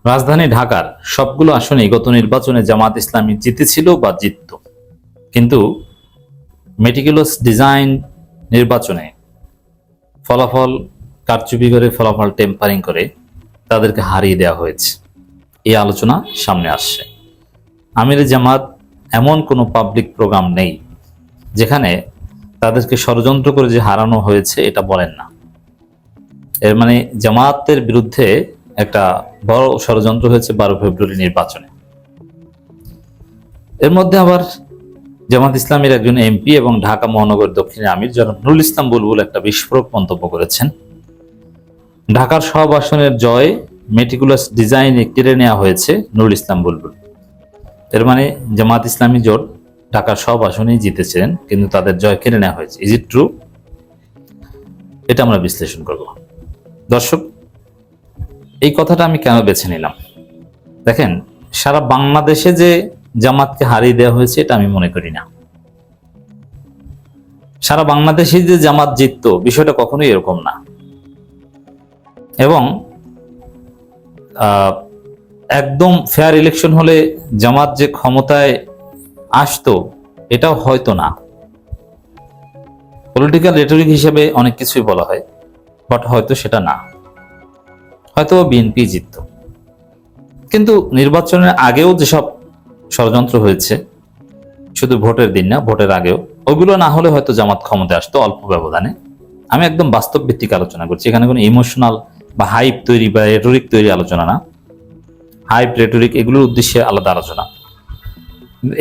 রাজধানী ঢাকার সবগুলো আসনেই গত নির্বাচনে জামাত ইসলামী জিতেছিল বা জিতত, কিন্তু মেটিকুলাস ডিজাইন নির্বাচনে ফলাফল কারচুপি করে, ফলাফল টেম্পারিং করে তাদেরকে হারিয়ে দেওয়া হয়েছে। এই আলোচনা সামনে আসছে। আমিরে জামাত এমন কোনো পাবলিক প্রোগ্রাম নেই যেখানে তাদেরকে ষড়যন্ত্র করে যে হারানো হয়েছে এটা বলেন না। এর মানে জামাতের বিরুদ্ধে একটা বড় ষড়যন্ত্র হয়েছে 12 ফেব্রুয়ারি নির্বাচনে। এর মধ্যে আবার জামাত ইসলামের একজন এমপি এবং ঢাকা মহানগর দক্ষিণের আমির জনাব নুরুল ইসলাম বুলবুল একটা বিস্ফোরক মন্তব্য করেছেন। ঢাকার সব আসনের জয় মেটিকুলাস ডিজাইনে কেড়ে নেওয়া হয়েছে নুরুল ইসলাম বুলবুল। এর মানে জামাত ইসলামী জোট ঢাকার সব আসনেই জিতেছিলেন, কিন্তু তাদের জয় কেড়ে নেওয়া হয়েছে। Is it true? এটা আমরা বিশ্লেষণ করব। দর্শক, এই কথাটা আমি কেন বেছে নিলাম? দেখেন, সারা বাংলাদেশে যে জামাতকে হারিয়ে দেওয়া হয়েছে এটা আমি মনে করি না। সারা বাংলাদেশে যে জামাত জিততো, বিষয়টা কখনোই এরকম না। এবং একদম ফেয়ার ইলেকশন হলে জামাত যে ক্ষমতায় আসতো এটাও হয়তো না। পলিটিক্যাল রেটরিক হিসেবে অনেক কিছুই বলা হয়, বাট হয়তো সেটা না, হয়তো বিএনপি জিততো। কিন্তু নির্বাচনের আগেও যেসব ষড়যন্ত্র হয়েছে, শুধু ভোটের দিন না, ভোটের আগেও, ওগুলো না হলে হয়তো জামাত ক্ষমতায় আসতো অল্প ব্যবধানে। আমি একদম বাস্তব ভিত্তিক আলোচনা করছি, এখানে কোনো ইমোশনাল বা হাইপ তৈরি বা রেটরিক তৈরি আলোচনা না। হাইপ, রেটরিক এগুলোর উদ্দেশ্যে আলাদা আলোচনা।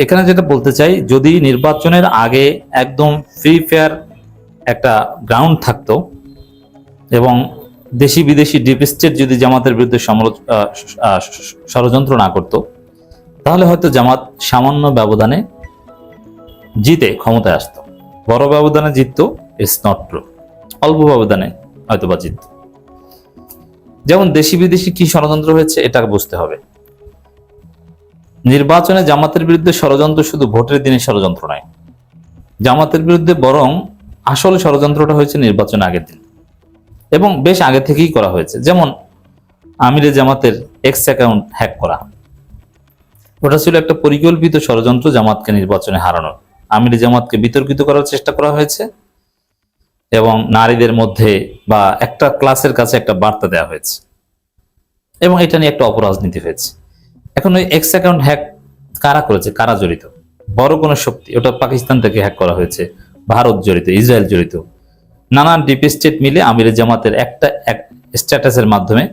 এখানে যেটা বলতে চাই, যদি নির্বাচনের আগে একদম ফ্রি ফেয়ার একটা গ্রাউন্ড থাকতো এবং দেশি বিদেশি ডিপ স্টেট যদি জামাতের বিরুদ্ধে ষড়যন্ত্র না করতো, তাহলে হয়তো জামাত সামান্য ব্যবধানে জিতে ক্ষমতায় আসতো। বড় ব্যবধানে জিততো, ইটস নট ট্রু। অল্প ব্যবধানে হয়তো বা জিততো। যেমন দেশি বিদেশি কি ষড়যন্ত্র হয়েছে এটা বুঝতে হবে। নির্বাচনে জামাতের বিরুদ্ধে ষড়যন্ত্র শুধু ভোটের দিনে ষড়যন্ত্র নয়, জামাতের বিরুদ্ধে বরং আসল ষড়যন্ত্রটা হয়েছে নির্বাচনের আগের দিন, এবং বেশ আগে থেকেই করা হয়েছে। যেমন আমিরে জামাতের এক্স অ্যাকাউন্ট হ্যাক করা, ওটা ছিল একটা পরিকল্পিত ষড়যন্ত্র জামাতকে নির্বাচনে হারানোর। আমিরে জামাতকে বিতর্কিত করার চেষ্টা করা হয়েছে এবং নারীদের মধ্যে বা একটা ক্লাসের কাছে একটা বার্তা দেওয়া হয়েছে, এবং এটা নিয়ে একটা অপরাজনীতি হয়েছে। এখন ওই এক্স অ্যাকাউন্ট হ্যাক কারা করেছে, কারা জড়িত? বড় কোনো শক্তি, ওটা পাকিস্তান থেকে হ্যাক করা হয়েছে, ভারত জড়িত, ইসরায়েল জড়িত, নানান ডিপ স্টেট মিলে আমিরে জামাতের একটা স্ট্যাটাসের মাধ্যমে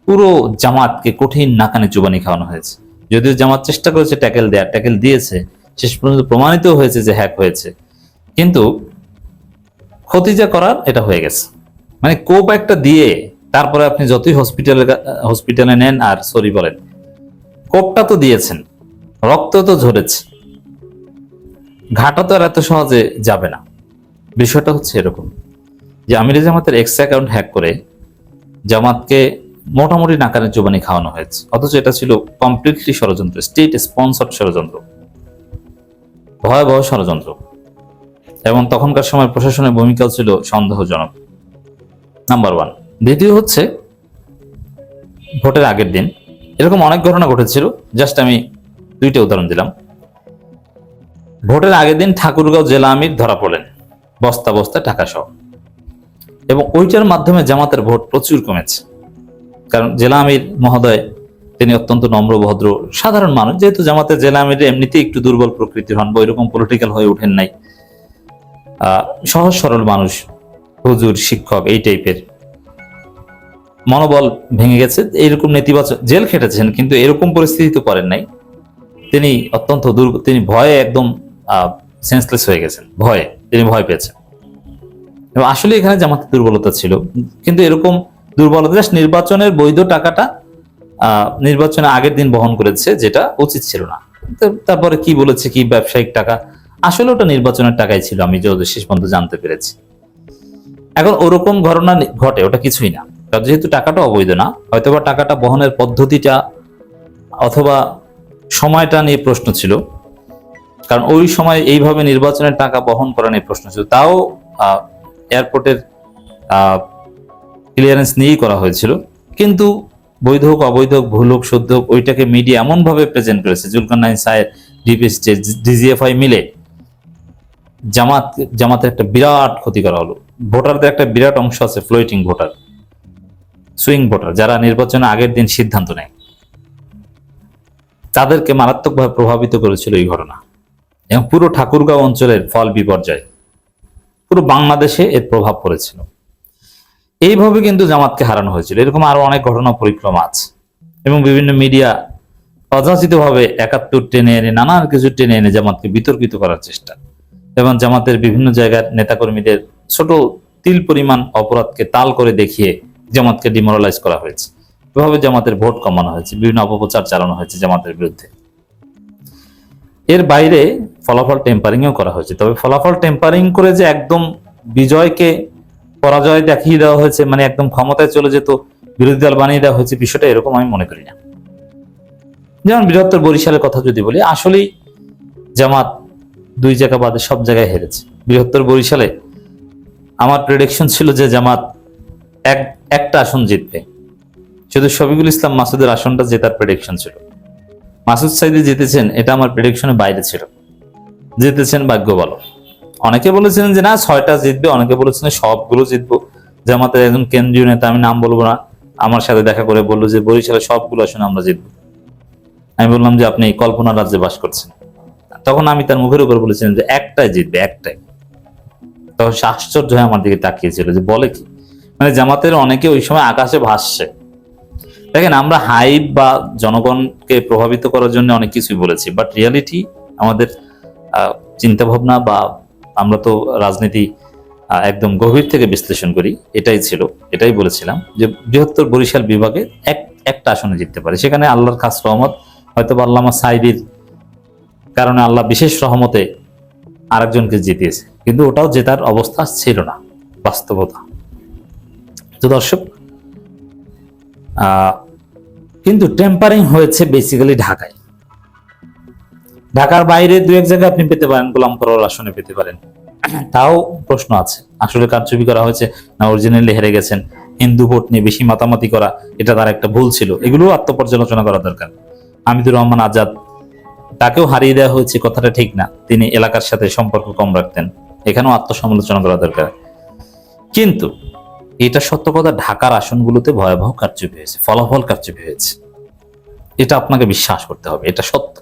পুরো জামাতকে কঠিন নাকানি চুবানি খাওয়ানো হয়েছে। যদিও জামাত চেষ্টা করেছে ট্যাকেল দেয়া, ট্যাকেল দিয়েছে, শেষ পর্যন্ত প্রমাণিত হয়েছে যে হ্যাক হয়েছে, কিন্তু ক্ষতি যা করার এটা হয়ে গেছে। মানে কোপ একটা দিয়ে তারপরে আপনি যতই হসপিটালে নেন আর সরি বলেন, কোপটা তো দিয়েছেন, রক্ত তো ঝরেছে, ঘাটা তো আর এত সহজে যাবে না। বিষয়টা হচ্ছে এরকম যে আমিরে জামাতের এক্স অ্যাকাউন্ট হ্যাক করে জামাতকে মোটামুটি নাকানে চুবানি খাওয়ানো হয়েছে, অথচ এটা ছিল কমপ্লিটলি ষড়যন্ত্র, স্টেট স্পন্সর্ড ষড়যন্ত্র, ভয়াবহ ষড়যন্ত্র। এবং তখনকার সময় প্রশাসনের ভূমিকাও ছিল সন্দেহজনক, নাম্বার ওয়ান। দ্বিতীয় হচ্ছে, ভোটের আগের দিন এরকম অনেক ঘটনা ঘটেছিল, জাস্ট আমি দুইটা উদাহরণ দিলাম। ভোটের আগের দিন ঠাকুরগাঁও জেলা আমির ধরা পড়লেন বস্তা বস্তা টাকা সহ, এবং ওইটার মাধ্যমে জামাতের ভোট প্রচুর কমেছে। কারণ জেলা আমির মহোদয় তিনি অত্যন্ত নম্র ভদ্র সাধারণ মানুষ, যেহেতু জামাতের জেলা আমির এমনিতেই একটু দুর্বল প্রকৃতির হন বা ওইরকম পলিটিক্যাল হয়ে ওঠেন নাই, সহজ সরল মানুষ, হুজুর, শিক্ষক, এই টাইপের মনোবল ভেঙে গেছে, এইরকম নেতিবাচক, জেল খেটেছেন কিন্তু এরকম পরিস্থিতি তো করেন নাই। তিনি অত্যন্ত তিনি ভয়ে একদম সেন্সলেস হয়ে গেছেন, ভয়ে তিনি ভয় পেয়েছেন। এবং আসলে এখানে জামাতের দুর্বলতা ছিল, কিন্তু এরকম দুর্বলতা জাস্ট নির্বাচনের বৈধ টাকাটা নির্বাচনের আগের দিন বহন করেছে, যেটা উচিত ছিল না। তারপরে কি বলেছে, কি ব্যবসায়িক টাকা, আসলে ওটা নির্বাচনের টাকাই ছিল, আমি যতদূর শেষ পর্যন্ত জানতে পেরেছি। এখন ওরকম ঘটনা ঘটে, ওটা কিছুই না, কারণ যেহেতু টাকাটা অবৈধ না, হয়তোবা টাকাটা বহনের পদ্ধতিটা অথবা সময়টা নিয়ে প্রশ্ন ছিল, কারণ ওই সময় এইভাবে নির্বাচনের টাকা বহন করা নিয়ে প্রশ্ন ছিল। তাও এয়ারপোর্টের ক্লিয়ারেন্স নিয়েই করা হয়েছিল, কিন্তু বৈধ হোক অবৈধ হোক ভুল হোক শুদ্ধ হোক, ওইটাকে মিডিয়া এমন ভাবে প্রেজেন্ট করেছে, জুলকারনাইন সাহেব, ডিপ স্টেট, ডিজিএফআই মিলে জামাতের একটা বিরাট ক্ষতি করা হলো। ভোটারদের একটা বিরাট অংশ আছে ফ্লোটিং ভোটার, সুইং ভোটার, যারা নির্বাচনে আগের দিন সিদ্ধান্ত নেয়, তাদেরকে মারাত্মকভাবে প্রভাবিত করেছিল এই ঘটনা। এবং পুরো ঠাকুরগাঁও অঞ্চলের ফল বিপর্যয়, পুরো বাংলাদেশে এর প্রভাব পড়েছিল। এইভাবে কিন্তু জামাতকে হারানো হয়েছিল। এরকম আরো অনেক ঘটনা পরিক্রমা আছে এবং বিভিন্ন মিডিয়া অযাচিতভাবে ৭১ টেনে এনে, নানান কিছু টেনে এনে জামাতকে বিতর্কিত করার চেষ্টা, এবং জামাতের বিভিন্ন জায়গার নেতাকর্মীদের ছোট তিল পরিমাণ অপরাধকে তাল করে দেখিয়ে জামাতকে ডিমোরালাইজ করা হয়েছে। এভাবে জামাতের ভোট কমানো হয়েছে, বিভিন্ন অপপ্রচার চালানো হয়েছে জামাতের বিরুদ্ধে। এর বাইরে ফলাফল টেম্পারিংও করা হয়েছে। তবে ফলাফল টেম্পারিং করে যে একদম বিজয়কে পরাজয় দেখিয়ে দেওয়া হয়েছে, মানে একদম ক্ষমতায় চলে যেত, বিরোধী দল বানিয়ে দেওয়া হয়েছে, বিষয়টা এরকম আমি মনে করি না। যেমন বৃহত্তর বরিশালের কথা যদি বলি, আসলেই জামাত 2 জায়গা বাদে সব জায়গায় হেরেছে। বৃহত্তর বরিশালে আমার প্রেডিকশন ছিল যে জামাত একটা আসন জিতবে, শুধু শফিকুল ইসলাম মাসুদের আসনটা জেতার প্রেডিকশন ছিল। মাসুদ সাইদি জিতেছেন, এটা আমার প্রেডিকশনের বাইরে ছিল। জিতেছেন, ভাগ্য ভালো। অনেকে বলেছিলেন যে না 6টা জিতবে, অনেকে বলেছিলেন সবগুলো জিতবো। জামাতের একজন কেন্দ্রীয় নেতা, আমি নাম বলবো না, আমার সাথে দেখা করে বললো যে বরিশালে সবগুলো আসনে আমরা জিতবো। আমি বললাম যে আপনি কল্পনা রাজ্যে বাস করছেন। তখন আমি তার মুখের উপর বলেছিলাম যে একটাই জিতবে, একটাই। তখন সে আশ্চর্য হয়ে আমার দিকে তাকিয়েছিল যে বলে কি, মানে জামাতের অনেকে ওই সময় আকাশে ভাসছে। দেখেন, আমরা হাইপ বা জনগণকে প্রভাবিত করার জন্য অনেক কিছুই বলেছি, বাট রিয়ালিটি আমাদের চিন্তা ভাবনা বা আমরা তো রাজনীতি একদম গভীর থেকে বিশ্লেষণ করি, এটাই ছিল, এটাই বলেছিলাম যে বৃহত্তর বরিশাল বিভাগে একটা আসনে জিততে পারে। সেখানে আল্লাহর খাস রহমত, হয়তো আল্লামা সাইদির কারণে আল্লাহ বিশেষ রহমতে আরেকজনকে জিতিয়েছে, কিন্তু ওটাও জেতার অবস্থা ছিল না, বাস্তবতা। তো দর্শক, কিন্তু টেম্পারিং হয়েছে বেসিক্যালি ঢাকায়। ঢাকার বাইরে 2-1 জায়গায় আপনি পেতে পারেন, গোলাম পরোয়ার আসনে পেতে পারেন, তাও প্রশ্ন আছে আসলে কারচুপি করা হয়েছে না অরিজিনালি হেরে গেছেন। হিন্দু ভোট নিয়ে বেশি মাতামাতি করা, এটা তার একটা ভুল ছিল, এগুলো আত্মপর্যালোচনা করা দরকার। হামিদুর রহমান আজাদ, তাকেও হারিয়ে দেওয়া হয়েছে, কথাটা ঠিক না, তিনি এলাকার সাথে সম্পর্ক কম রাখতেন, এখানেও আত্মসমালোচনা করা দরকার। কিন্তু এটা সত্য কথা, ঢাকার আসনগুলোতে ভয়াবহ কারচুপি হয়েছে, ফলাফল কারচুপি হয়েছে, এটা আপনাকে বিশ্বাস করতে হবে, এটা সত্য।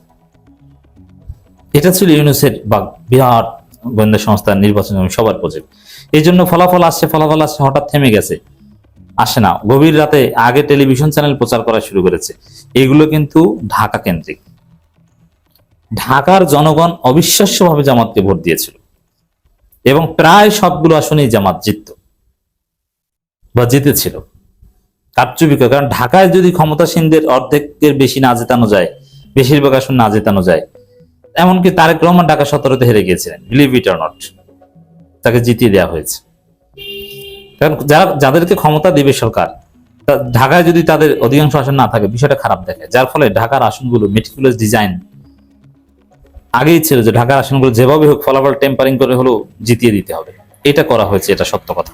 এটা ছিল ইউনূসের বা বিরাট গোয়েন্দা সংস্থার নির্বাচন সবার প্রজেক্ট। এই জন্য ফলাফল আসছে, হঠাৎ থেমে গেছে, আসে না। গভীর রাতে আগে টেলিভিশন চ্যানেল প্রচার করা শুরু করেছে। এগুলো কিন্তু ঢাকা কেন্দ্রিক। ঢাকার জনগণ অবিশ্বাস্যভাবে জামাতকে ভোট দিয়েছিল এবং প্রায় সবগুলো আসনেই জামাত জিতত বা জিতেছিল কারচুপি করে। কারণ ঢাকায় যদি ক্ষমতাসীনদের অর্ধেকের বেশি না জেতানো যায়, বেশিরভাগ আসন না জেতানো যায়, এমনকি তারেক রহমান ঢাকা 17তে হেরে গিয়েছিলেন, বিলিভ ইট অর নট, তাকে জিতিয়ে দেওয়া হয়েছে। কারণ যাদেরকে ক্ষমতা দিবে সরকার, ঢাকায় যদি তাদের অধিকাংশ আসন না থাকে, বিষয়টা খারাপ দেখে, যার ফলে ঢাকার আসনগুলো মেটিকুলাস ডিজাইন আগেই ছিল যে ঢাকার আসনগুলো যেভাবে হোক ফলাফল টেম্পারিং করে হলেও জিতিয়ে দিতে হবে। এটা করা হয়েছে, এটা সত্য কথা।